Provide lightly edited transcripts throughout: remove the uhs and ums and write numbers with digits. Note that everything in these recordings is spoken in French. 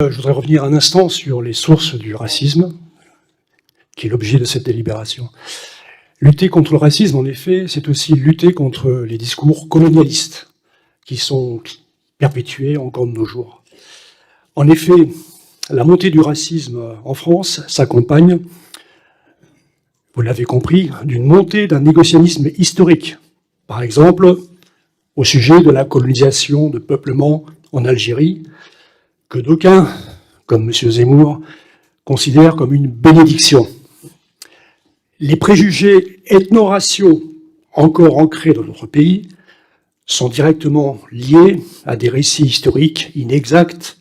Je voudrais revenir un instant sur les sources du racisme, qui est l'objet de cette délibération. Lutter contre le racisme, en effet, c'est aussi lutter contre les discours colonialistes qui sont perpétués encore de nos jours. En effet, la montée du racisme en France s'accompagne, vous l'avez compris, d'une montée d'un négationnisme historique. Par exemple, au sujet de la colonisation de peuplements en Algérie, que d'aucuns, comme M. Zemmour, considèrent comme une bénédiction. Les préjugés ethno-raciaux encore ancrés dans notre pays sont directement liés à des récits historiques inexacts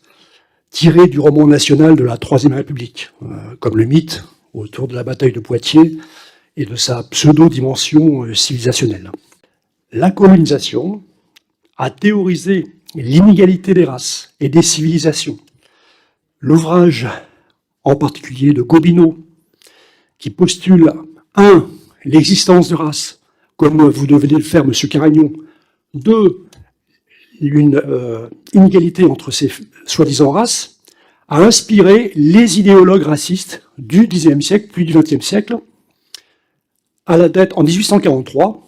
tirés du roman national de la Troisième République, comme le mythe autour de la bataille de Poitiers et de sa pseudo-dimension civilisationnelle. La colonisation a théorisé l'inégalité des races et des civilisations. L'ouvrage, en particulier de Gobineau, qui postule 1. L'existence de races, comme vous devez le faire, M. Caragnon. 2. Une inégalité entre ces soi-disant races, a inspiré les idéologues racistes du XIXe siècle, puis du XXe siècle, à la date en 1843,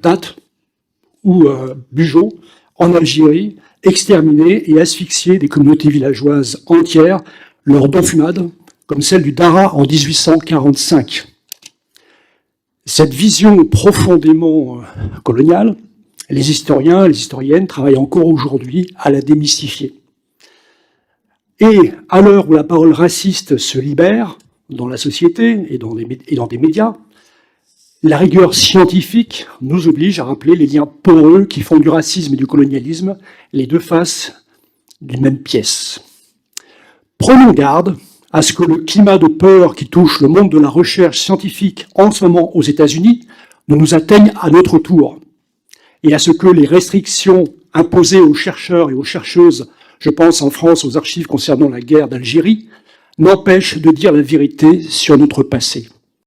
date où Bugeaud, en Algérie, exterminait et asphyxiait des communautés villageoises entières lors d'enfumades, comme celle du Dara en 1845. Cette vision profondément coloniale, les historiens, les historiennes travaillent encore aujourd'hui à la démystifier. Et à l'heure où la parole raciste se libère dans la société et dans des médias, la rigueur scientifique nous oblige à rappeler les liens poreux qui font du racisme et du colonialisme les deux faces d'une même pièce. Prenons garde à ce que le climat de peur qui touche le monde de la recherche scientifique en ce moment aux États-Unis ne nous atteigne à notre tour, et à ce que les restrictions imposées aux chercheurs et aux chercheuses, je pense en France aux archives concernant la guerre d'Algérie, n'empêchent de dire la vérité sur notre passé.